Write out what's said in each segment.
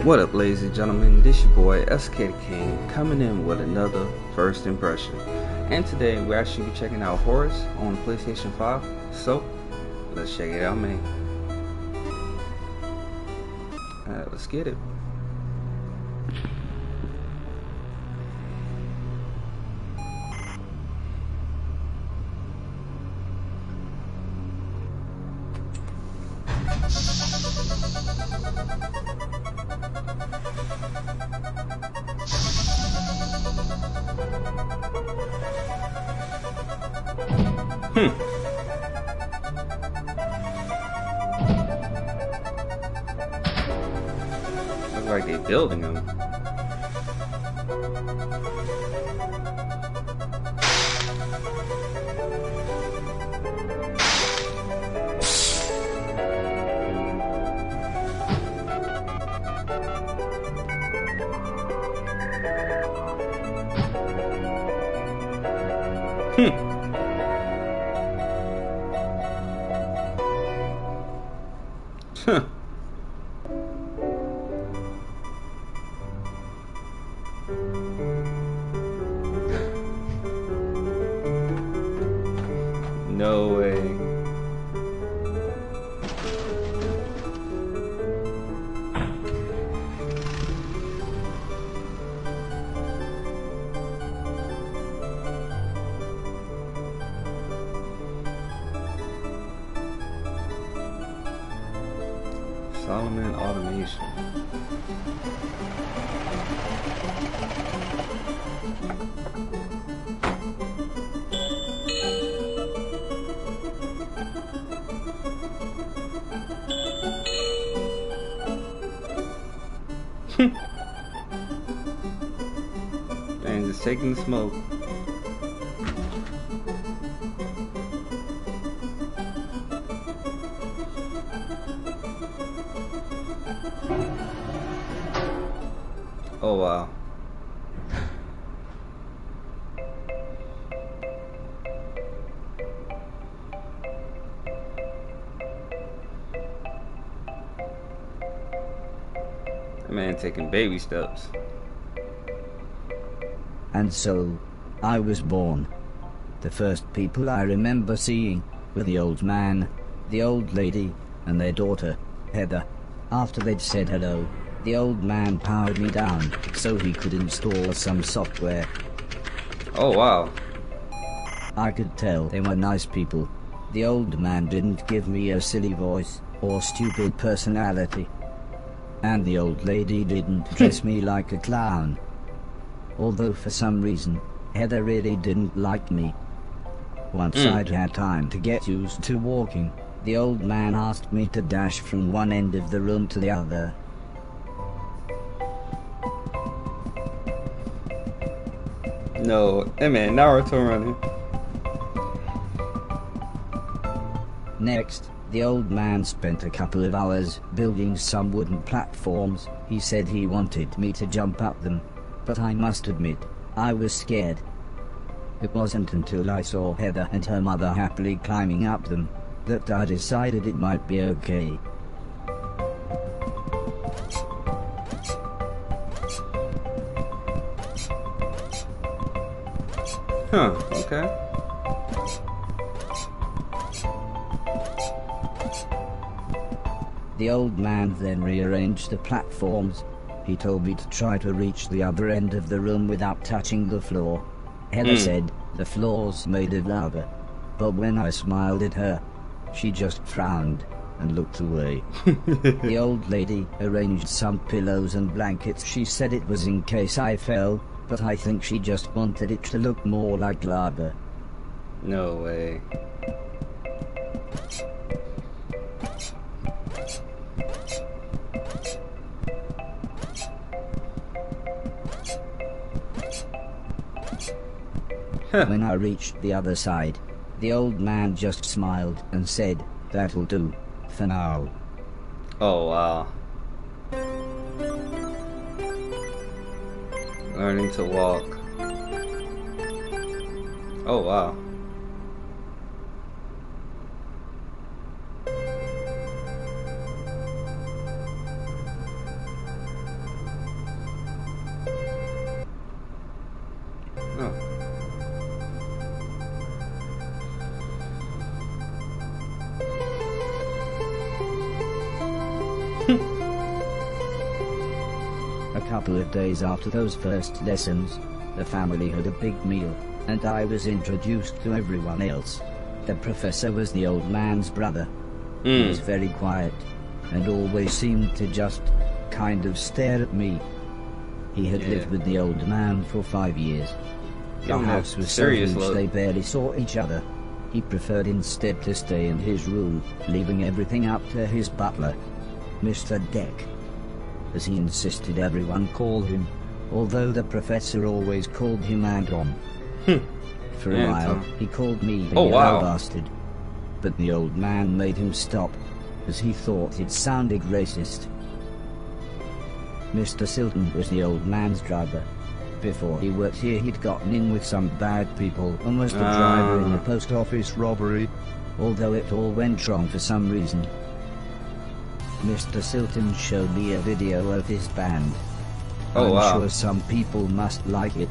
What up, ladies and gentlemen, this your boy SK the King coming in with another first impression. And today we're actually checking out Horace on PlayStation 5. So let's check it out, man. Alright, let's get it. Looks like they're building them. Huh. No way. Solomon automation. Man, just taking the smoke. Oh wow. That man taking baby steps. And so, I was born. The first people I remember seeing were the old man, the old lady, and their daughter, Heather. After they'd said hello, the old man powered me down so he could install some software. Oh wow. I could tell they were nice people. The old man didn't give me a silly voice or stupid personality. And the old lady didn't dress me like a clown. Although for some reason, Heather really didn't like me. Once I'd had time to get used to walking, the old man asked me to dash from one end of the room to the other. No, hey man, Naruto running. Next, the old man spent a couple of hours building some wooden platforms. He said he wanted me to jump up them, but I must admit, I was scared. It wasn't until I saw Heather and her mother happily climbing up them that I decided it might be okay. Huh, okay. The old man then rearranged the platforms. He told me to try to reach the other end of the room without touching the floor. Heather said the floor's made of lava, but when I smiled at her, she just frowned and looked away. The old lady arranged some pillows and blankets. She said it was in case I fell, but I think she just wanted it to look more like lava. No way. When I reached the other side, the old man just smiled and said, "That'll do, for now." Oh wow. Learning to walk. Oh wow. Oh. A couple of days after those first lessons, the family had a big meal, and I was introduced to everyone else. The professor was the old man's brother. He was very quiet, and always seemed to just kind of stare at me. He had lived with the old man for 5 years. The house was so huge they barely saw each other. He preferred instead to stay in his room, leaving everything up to his butler, Mr. Deck, as he insisted everyone call him, although the professor always called him Anton. For a while, he called me the yellow bastard, but the old man made him stop, as he thought it sounded racist. Mr. Silton was the old man's driver. Before he worked here, he'd gotten in with some bad people and was the driver in the post office robbery, although it all went wrong for some reason. Mr. Silton showed me a video of his band. I'm sure some people must like it,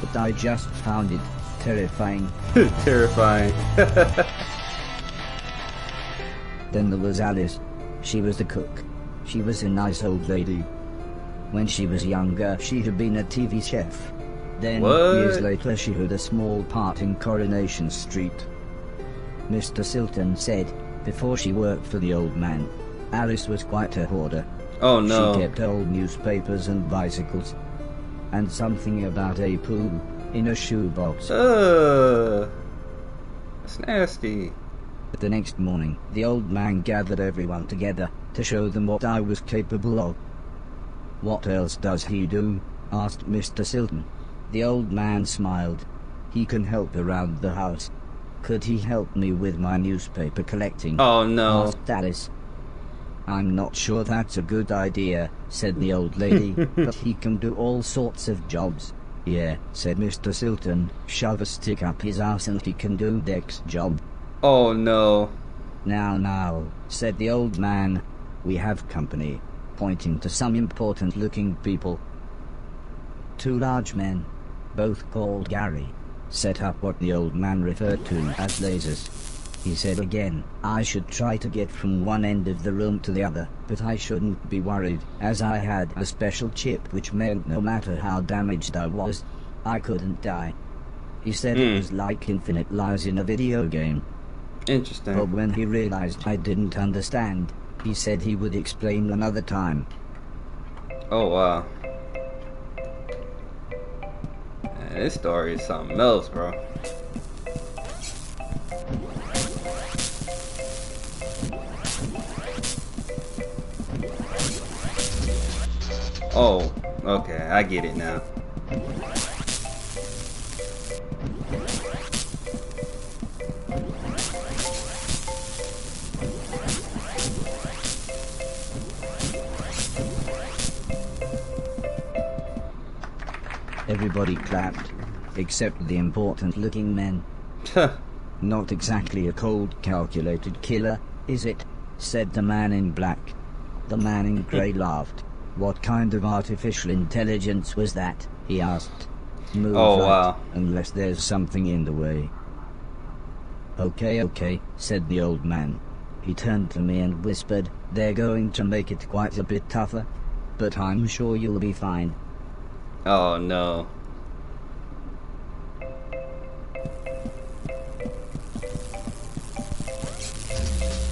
but I just found it terrifying. Terrifying. Then there was Alice. She was the cook. She was a nice old lady. When she was younger, she had been a TV chef. Then, years later, she had a small part in Coronation Street. Mr. Silton said, before she worked for the old man, Alice was quite a hoarder. Oh no. She kept old newspapers and bicycles. And something about a poo in a shoebox. That's nasty. The next morning, the old man gathered everyone together to show them what I was capable of. "What else does he do?" asked Mr. Silton. The old man smiled. "He can help around the house." "Could he help me with my newspaper collecting?" Oh no. asked Alice. "I'm not sure that's a good idea," said the old lady, "but he can do all sorts of jobs." "Yeah," said Mr. Silton, "shove a stick up his ass and he can do Deck's job." Oh no. Now, said the old man, "we have company," pointing to some important-looking people. 2 large men, both called Gary, set up what the old man referred to as lasers. He said again, I should try to get from one end of the room to the other, but I shouldn't be worried, as I had a special chip which meant no matter how damaged I was, I couldn't die. He said it was like infinite lives in a video game. Interesting. But when he realized I didn't understand, he said he would explain another time. Oh wow. Man, this story is something else, bro. Oh, okay, I get it now. Everybody clapped, except the important-looking men. "Not exactly a cold, calculated killer, is it?" said the man in black. The man in grey laughed. "What kind of artificial intelligence was that?" he asked. "Move right, unless there's something in the way." Okay, said the old man. He turned to me and whispered, "They're going to make it quite a bit tougher, but I'm sure you'll be fine." Oh no.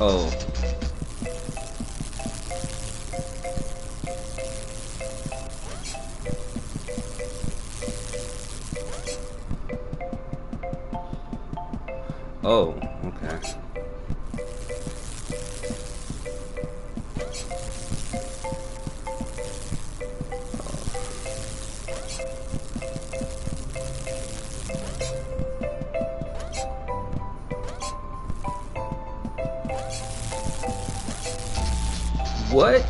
Oh. Oh, okay. What?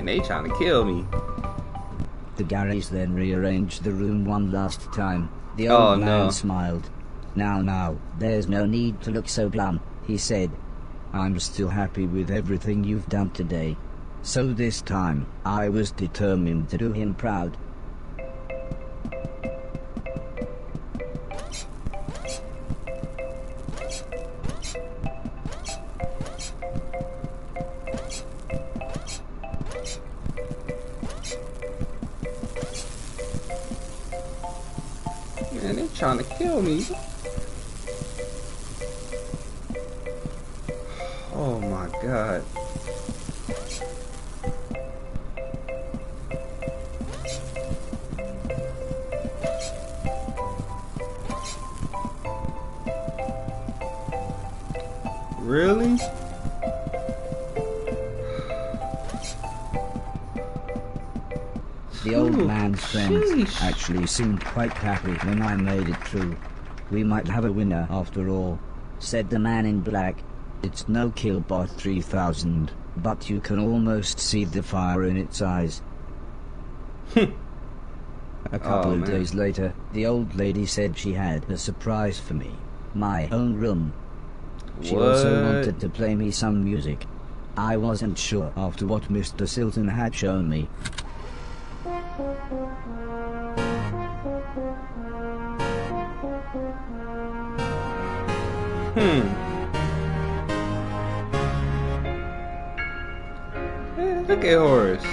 Man, they trying to kill me. The Garys then rearranged the room one last time. The old man smiled. Now, there's no need to look so glum, he said. I'm still happy with everything you've done today. So this time, I was determined to do him proud. Man, they're trying to kill me. Oh my god. Really? The old man's friends actually seemed quite happy when I made it through. We might have a winner after all, said the man in black. It's no Killbot 3000, but you can almost see the fire in its eyes. A couple of days later, the old lady said she had a surprise for me. My own room. She also wanted to play me some music. I wasn't sure after what Mr. Silton had shown me. Look at Horace.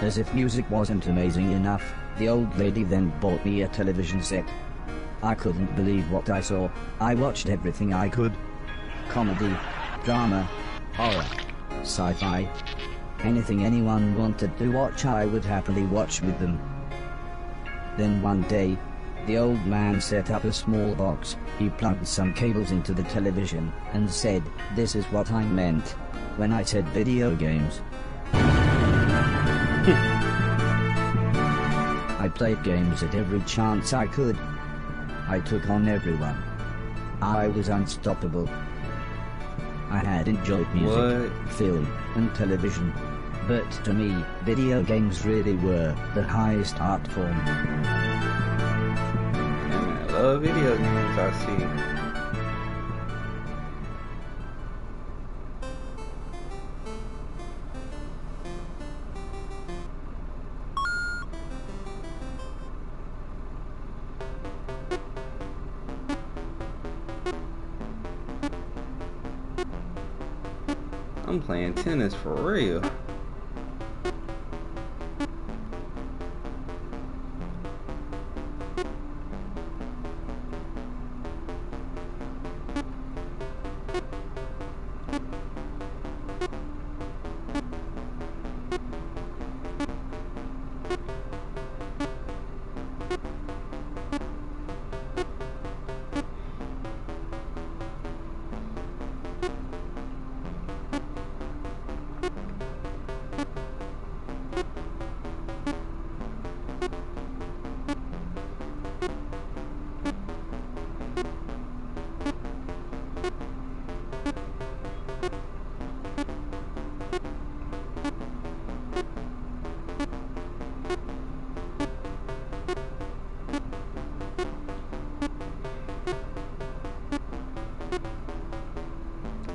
As if music wasn't amazing enough, the old lady then bought me a television set. I couldn't believe what I saw. I watched everything I could. Comedy, drama, horror, sci-fi. Anything anyone wanted to watch, I would happily watch with them. Then one day, the old man set up a small box. He plugged some cables into the television and said, "This is what I meant when I said video games." I played games at every chance I could. I took on everyone. I was unstoppable. I had enjoyed music, film, and television. But to me, video games really were the highest art form. Man, I love video games, I see. I'm playing tennis for real.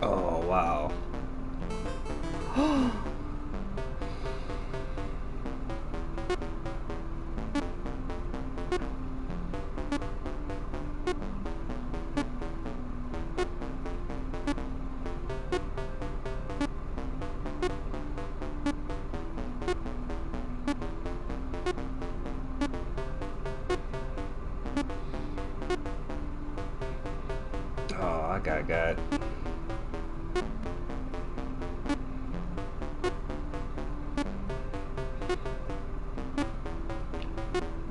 Oh, wow. Oh, I got.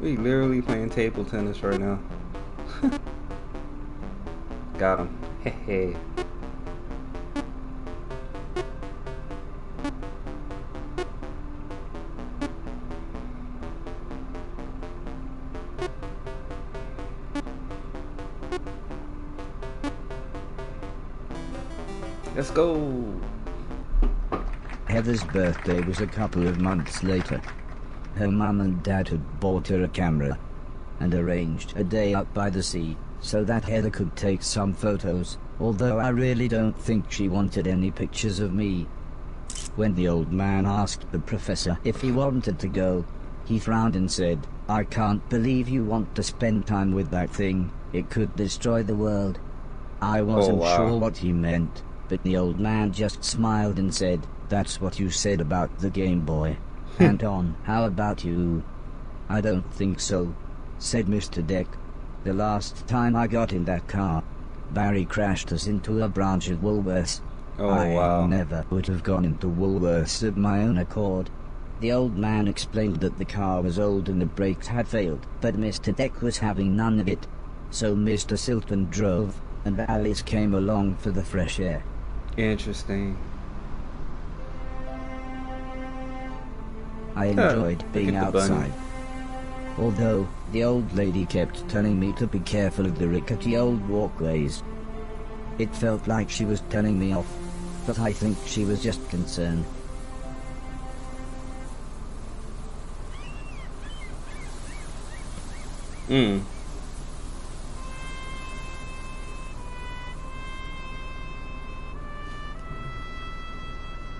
We literally playing table tennis right now. Got him. Hey. Let's go. Heather's birthday was a couple of months later. Her mum and dad had bought her a camera and arranged a day up by the sea so that Heather could take some photos, although I really don't think she wanted any pictures of me. When the old man asked the professor if he wanted to go, he frowned and said, "I can't believe you want to spend time with that thing. It could destroy the world." I wasn't sure what he meant, but the old man just smiled and said, "That's what you said about the Game Boy." Anton, how about you? "I don't think so," said Mr. Deck. "The last time I got in that car, Barry crashed us into a branch of Woolworths. I never would have gone into Woolworths of my own accord." The old man explained that the car was old and the brakes had failed, but Mr. Deck was having none of it. So Mr. Silton drove, and Alice came along for the fresh air. Interesting. I enjoyed being outside. Although, the old lady kept telling me to be careful of the rickety old walkways. It felt like she was telling me off, but I think she was just concerned.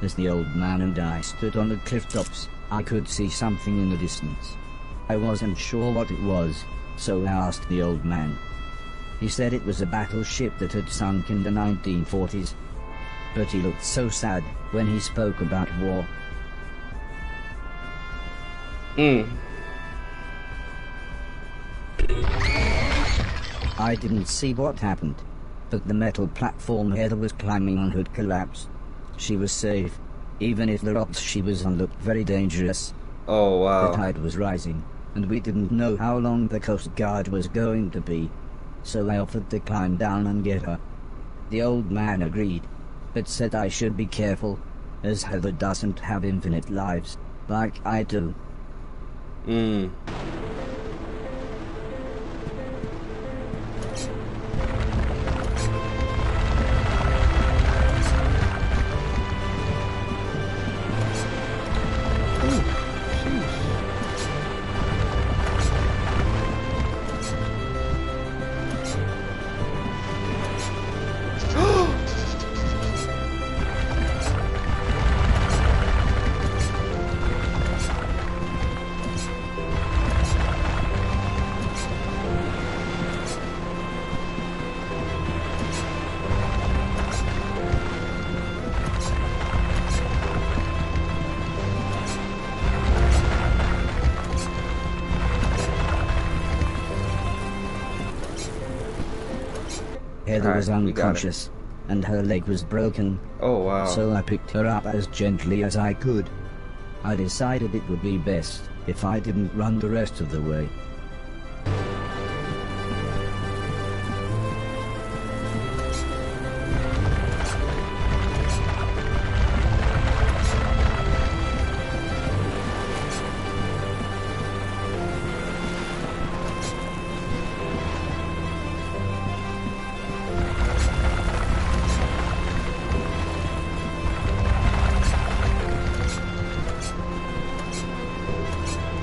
As the old man and I stood on the cliff tops, I could see something in the distance. I wasn't sure what it was, so I asked the old man. He said it was a battleship that had sunk in the 1940s. But he looked so sad when he spoke about war. I didn't see what happened, but the metal platform Heather was climbing on had collapsed. She was safe, even if the rocks she was on looked very dangerous. Oh, wow. The tide was rising, and we didn't know how long the Coast Guard was going to be, so I offered to climb down and get her. The old man agreed, but said I should be careful, as Heather doesn't have infinite lives, like I do. Heather was unconscious, and her leg was broken. Oh, wow. So I picked her up as gently as I could. I decided it would be best if I didn't run the rest of the way.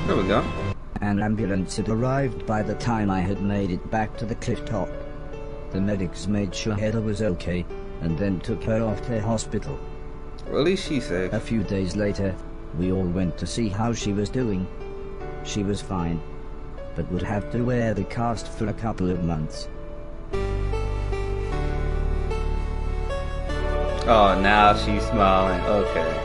There we go. An ambulance had arrived by the time I had made it back to the cliff top. The medics made sure Heather was okay, and then took her off to hospital. Well, at least she's safe. A few days later, we all went to see how she was doing. She was fine, but would have to wear the cast for a couple of months. Oh, now she's smiling. Okay.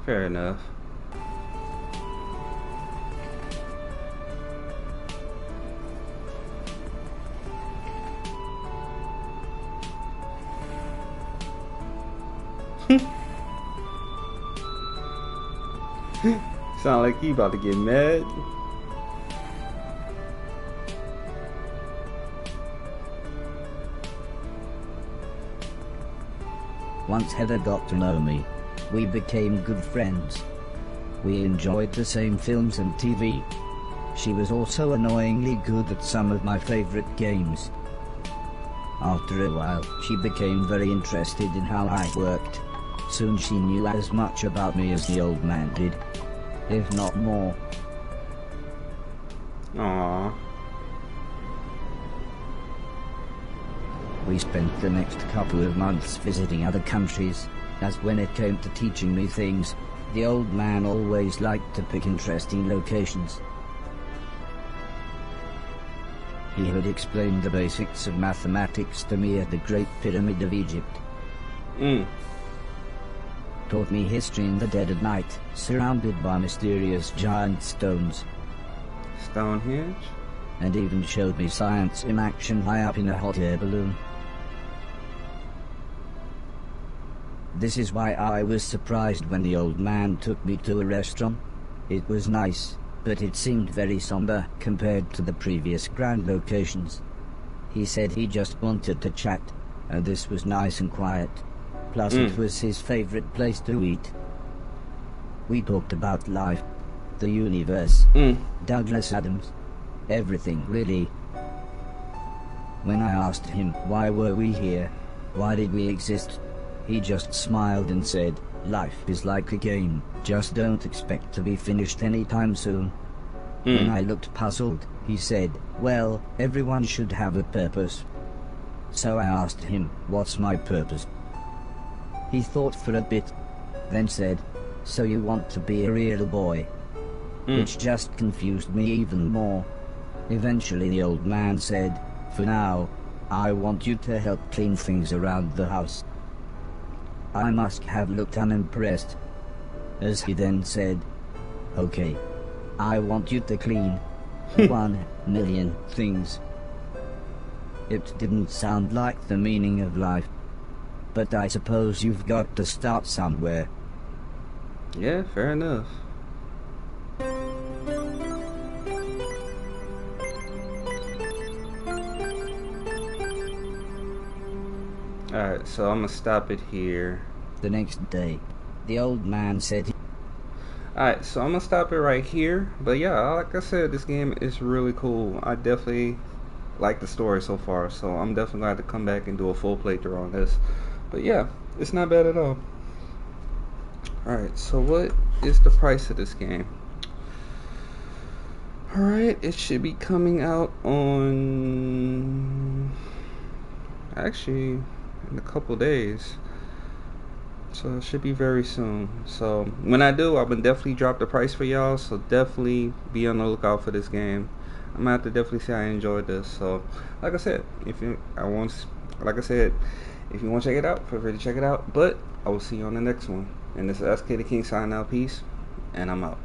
Fair enough. Sound like he about to get mad. Once Heather got to know me, we became good friends. We enjoyed the same films and TV. She was also annoyingly good at some of my favorite games. After a while, she became very interested in how I worked. Soon she knew as much about me as the old man did, if not more. Aww. We spent the next couple of months visiting other countries, as when it came to teaching me things, the old man always liked to pick interesting locations. He had explained the basics of mathematics to me at the Great Pyramid of Egypt. Taught me history in the dead of night, surrounded by mysterious giant stones. Stonehenge? And even showed me science in action high up in a hot air balloon. This is why I was surprised when the old man took me to a restaurant. It was nice, but it seemed very somber compared to the previous grand locations. He said he just wanted to chat, and this was nice and quiet. Plus it was his favorite place to eat. We talked about life, the universe, Douglas Adams, everything really. When I asked him why were we here, why did we exist, he just smiled and said, life is like a game, just don't expect to be finished anytime soon. When I looked puzzled, he said, well, everyone should have a purpose. So I asked him, what's my purpose? He thought for a bit, then said, so you want to be a real boy? Which just confused me even more. Eventually the old man said, for now, I want you to help clean things around the house. I must have looked unimpressed, as he then said, okay, I want you to clean 1,000,000 things. It didn't sound like the meaning of life, but I suppose you've got to start somewhere. Yeah, fair enough. Alright, so I'm gonna stop it here. The next day, the old man said Alright, so I'm gonna stop it right here. But yeah, like I said, this game is really cool. I definitely like the story so far, so I'm definitely going to have to come back and do a full playthrough on this. But yeah, it's not bad at all. Alright, so what is the price of this game? Alright, it should be coming out on, actually, in a couple days. So it should be very soon. So when I do, I will definitely drop the price for y'all. So definitely be on the lookout for this game. I'm gonna have to definitely say I enjoyed this. So like I said, if you want to check it out, feel free to check it out. But I will see you on the next one. And this is SK the King signing out. Peace, and I'm out.